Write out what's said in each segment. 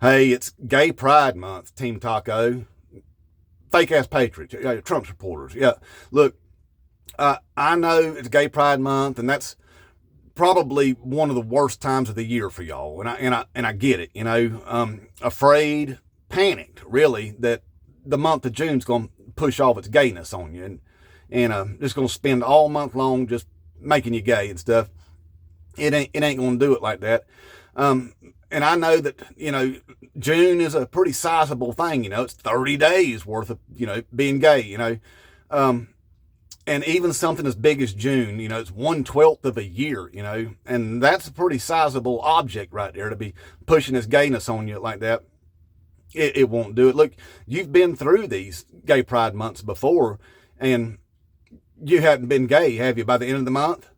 Hey, it's Gay Pride Month, Team Taco. Fake ass patriots, Trump supporters. Yeah, look, I know it's Gay Pride Month, and that's probably one of the worst times of the year for y'all. And I get it. Afraid, panicked, really, that the month of June's going to push off its gayness on you, and just going to spend all month long just making you gay and stuff. It ain't going to do it like that. And I know that, June is a pretty sizable thing. It's 30 days worth of, being gay, and even something as big as June, it's 1/12 of a year, and that's a pretty sizable object right there to be pushing this gayness on you like that. It won't do it. Look, you've been through these gay pride months before, and you hadn't been gay, have you, by the end of the month?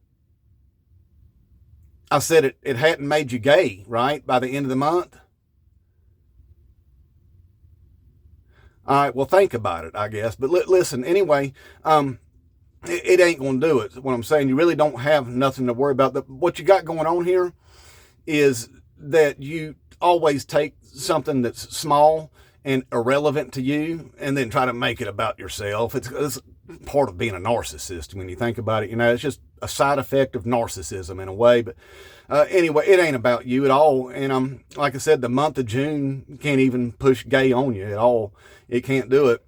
I said it hadn't made you gay, right, by the end of the month? All right, well, think about it, I guess. But listen, anyway, it ain't going to do it. What I'm saying, you really don't have nothing to worry about. What you got going on here is that you always take something that's small and irrelevant to you and then try to make it about yourself. It's part of being a narcissist when you think about it. It's just a side effect of narcissism in a way. But anyway, it ain't about you at all. And like I said, the month of June can't even push gay on you at all. It can't do it.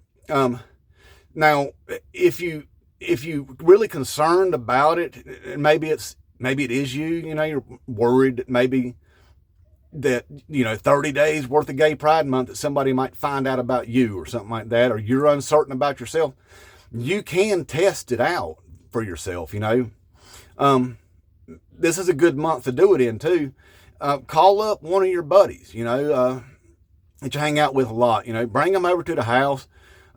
Now, if you really concerned about it, and maybe it is you. You're worried that maybe that 30 days worth of Gay Pride Month that somebody might find out about you or something like that, or you're uncertain about yourself. You can test it out for yourself. This is a good month to do it in too. Call up one of your buddies, that you hang out with a lot. Bring them over to the house.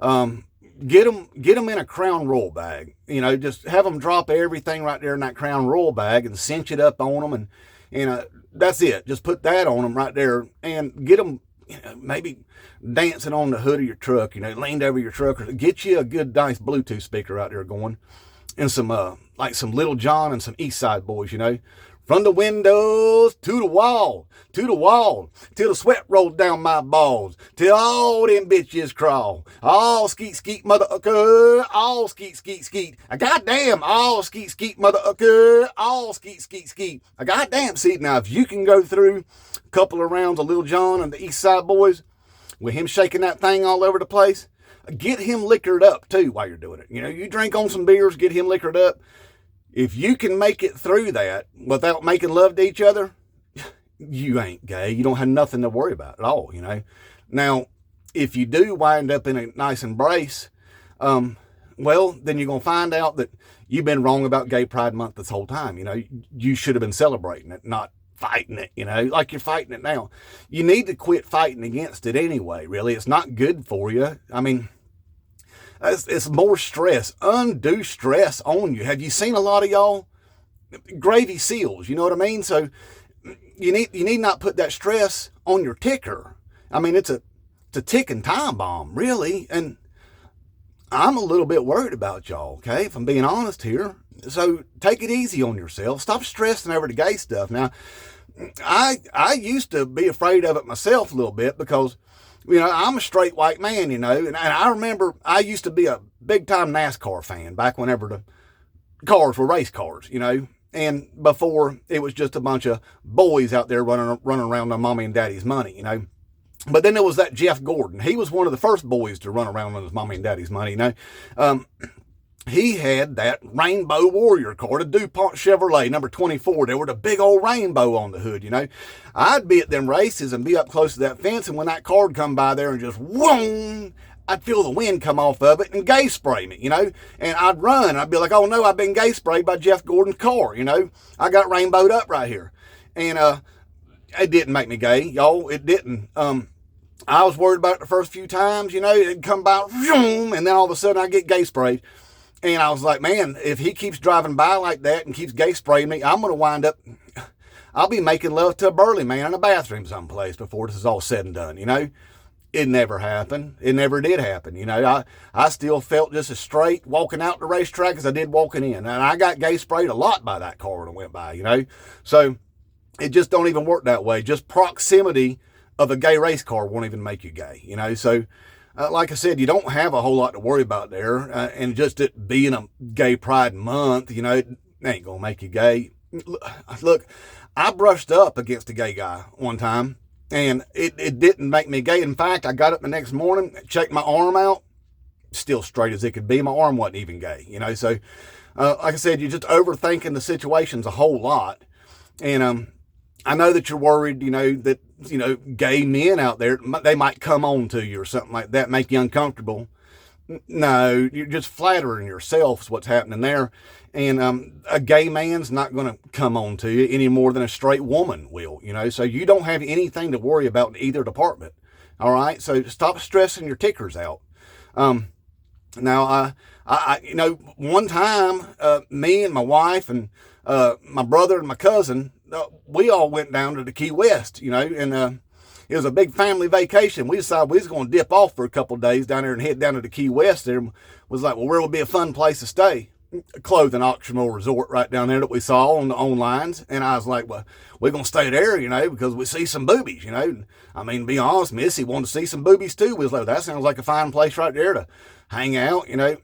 Get them in a Crown Royal bag. Just have them drop everything right there in that Crown Royal bag and cinch it up on them, and that's it. Just put that on them right there and get them, maybe dancing on the hood of your truck. Leaned over your truck, or get you a good, nice Bluetooth speaker out there going, and some like some Little John and some East Side Boys. From the windows to the wall, till the sweat rolls down my balls, till all them bitches crawl. All skeet skeet motherfucker, all skeet skeet skeet. Goddamn, all skeet skeet motherfucker, all skeet skeet skeet. Goddamn, see, now if you can go through a couple of rounds of Little John and the East Side Boys with him shaking that thing all over the place, get him liquored up too while you're doing it. You drink on some beers, get him liquored up. If you can make it through that without making love to each other, you ain't gay. You don't have nothing to worry about at all, Now, if you do wind up in a nice embrace, well, then you're going to find out that you've been wrong about Gay Pride Month this whole time. You should have been celebrating it, not fighting it, like you're fighting it now. You need to quit fighting against it anyway, really. It's not good for you. I mean, it's more stress, undue stress on you. Have you seen a lot of y'all gravy seals? You know what I mean? So you need not put that stress on your ticker. I mean, it's a ticking time bomb, really. And I'm a little bit worried about y'all, okay, if I'm being honest here. So take it easy on yourself. Stop stressing over the gay stuff. Now, I used to be afraid of it myself a little bit because I'm a straight white man, and I remember I used to be a big time NASCAR fan back whenever the cars were race cars, and before it was just a bunch of boys out there running around on mommy and daddy's money, But then there was that Jeff Gordon. He was one of the first boys to run around on his mommy and daddy's money, He had that Rainbow Warrior car, a DuPont Chevrolet, number 24. There was a big old rainbow on the hood, I'd be at them races and be up close to that fence, and when that car would come by there and just, whoom, I'd feel the wind come off of it and gay spray me, And I'd run. I'd be like, oh, no, I've been gay sprayed by Jeff Gordon's car, I got rainbowed up right here. And it didn't make me gay, y'all. It didn't. I was worried about it the first few times, it'd come by, whoom, and then all of a sudden I'd get gay sprayed. And I was like, man, if he keeps driving by like that and keeps gay spraying me, I'm going to wind up, I'll be making love to a burly man in a bathroom someplace before this is all said and done, It never happened. It never did happen. I still felt just as straight walking out the racetrack as I did walking in. And I got gay sprayed a lot by that car when it went by, So it just don't even work that way. Just proximity of a gay race car won't even make you gay, you know. So, like I said, you don't have a whole lot to worry about there. And just it being a gay pride month, you know, it ain't going to make you gay. Look, I brushed up against a gay guy one time, and it didn't make me gay. In fact, I got up the next morning, checked my arm out, still straight as it could be. My arm wasn't even gay, you know. So, like I said, you're just overthinking the situations a whole lot. And I know that you're worried, you know, that, you know, gay men out there, they might come on to you or something like that, make you uncomfortable. No, you're just flattering yourself is what's happening there. And a gay man's not going to come on to you any more than a straight woman will, you know. So you don't have anything to worry about in either department. All right. So stop stressing your tickers out. Now, I you know, one time, me and my wife and my brother and my cousin, we all went down to the Key West, you know, and it was a big family vacation. We decided we was going to dip off for a couple of days down there and head down to the Key West there. Was like, well, where would be a fun place to stay? A clothing auctional resort right down there that we saw on the lines. And I was like, well, we're going to stay there, you know, because we see some boobies, you know. I mean, to be honest, Missy wanted to see some boobies too. We was like, that sounds like a fine place right there to hang out, you know.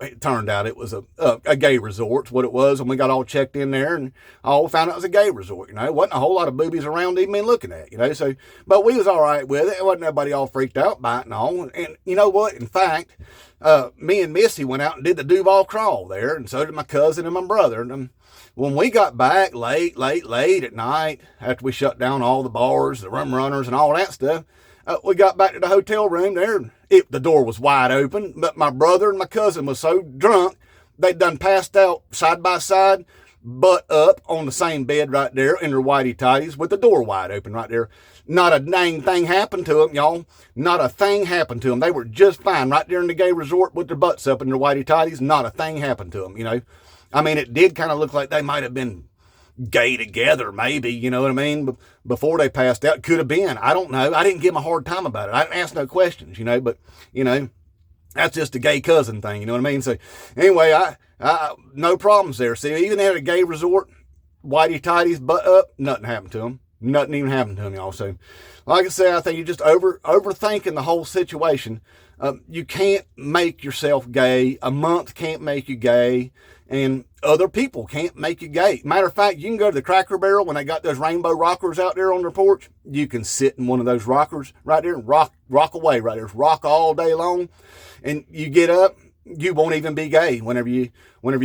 It turned out it was a gay resort, what it was, and we got all checked in there and all found out it was a gay resort, you know. It wasn't a whole lot of boobies around even been looking at, you know. So, but we was all right with it. It wasn't nobody all freaked out by it and all. And you know what? In fact, me and Missy went out and did the Duval crawl there, and so did my cousin and my brother. And when we got back late at night, after we shut down all the bars, the rum runners, and all that stuff, we got back to the hotel room there, and the door was wide open, but my brother and my cousin was so drunk, they'd done passed out side by side, butt up on the same bed right there in their whitey tighties with the door wide open right there. Not a dang thing happened to them, y'all. Not a thing happened to them. They were just fine right there in the gay resort with their butts up in their whitey tighties. Not a thing happened to them, you know. I mean, it did kind of look like they might have been gay together, maybe, you know what I mean? Before they passed out, could have been. I don't know. I didn't give them a hard time about it. I didn't ask no questions, you know, but, you know, that's just a gay cousin thing, you know what I mean? So, anyway, I no problems there. See, even at a gay resort, whitey tighties, butt up, nothing happened to them. Nothing even happened to them, y'all. So, like I said, I think you're just overthinking the whole situation. You can't make yourself gay. A month can't make you gay. And other people can't make you gay. Matter of fact, you can go to the Cracker Barrel when they got those rainbow rockers out there on their porch. You can sit in one of those rockers right there and rock away right there. Rock all day long. And you get up, you won't even be gay whenever you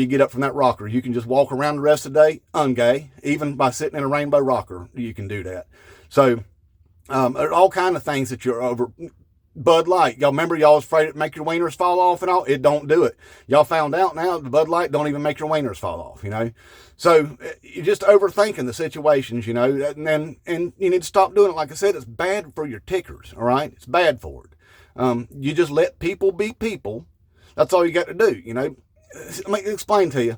get up from that rocker. You can just walk around the rest of the day ungay. Even by sitting in a rainbow rocker, you can do that. So, there are all kinds of things that you're over. Bud Light. Y'all remember y'all was afraid it'd make your wieners fall off and all? It don't do it. Y'all found out now the Bud Light don't even make your wieners fall off, you know? So you're just overthinking the situations, you know, and you need to stop doing it. Like I said, it's bad for your tickers, all right? It's bad for it. You just let people be people. That's all you got to do, you know? Let me explain to you.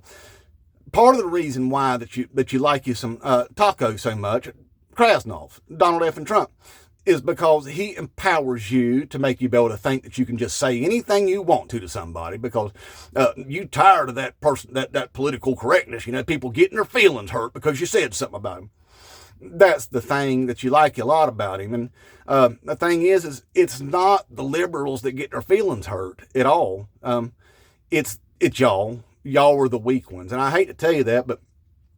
Part of the reason why that you like you some tacos so much, Krasnov, Donald F. and Trump, is because he empowers you to make you be able to think that you can just say anything you want to somebody because you tired of that person, that political correctness, you know, people getting their feelings hurt because you said something about him. That's the thing that you like a lot about him. And the thing is it's not the liberals that get their feelings hurt at all. It's y'all. Y'all are the weak ones. And I hate to tell you that, but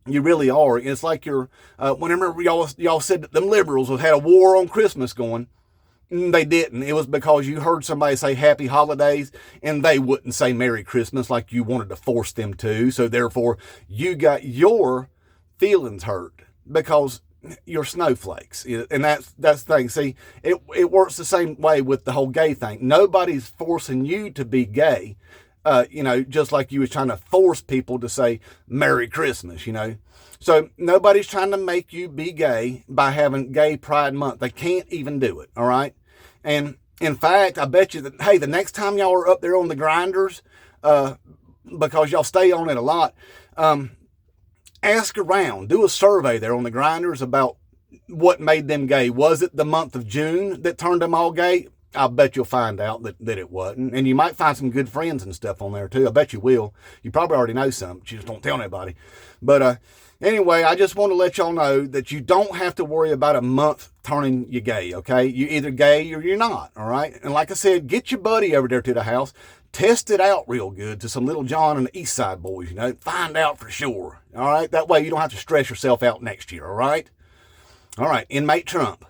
you really are. It's like you're, whenever y'all said that them liberals had a war on Christmas going, they didn't. It was because you heard somebody say happy holidays and they wouldn't say Merry Christmas like you wanted to force them to. So therefore you got your feelings hurt because you're snowflakes. And that's the thing. See, it works the same way with the whole gay thing. Nobody's forcing you to be gay. You know, just like you was trying to force people to say Merry Christmas, you know. So nobody's trying to make you be gay by having Gay Pride Month. They can't even do it, all right? And in fact, I bet you that, hey, the next time y'all are up there on the grinders, because y'all stay on it a lot, ask around, do a survey there on the grinders about what made them gay. Was it the month of June that turned them all gay? I'll bet you'll find out that it wasn't. And you might find some good friends and stuff on there too. I bet you will. You probably already know some, but you just don't tell anybody. But anyway, I just want to let y'all know that you don't have to worry about a month turning you gay, okay? You're either gay or you're not, all right? And like I said, get your buddy over there to the house. Test it out real good to some little John and the East Side boys, you know. Find out for sure, all right? That way you don't have to stress yourself out next year, all right? All right, Inmate Trump.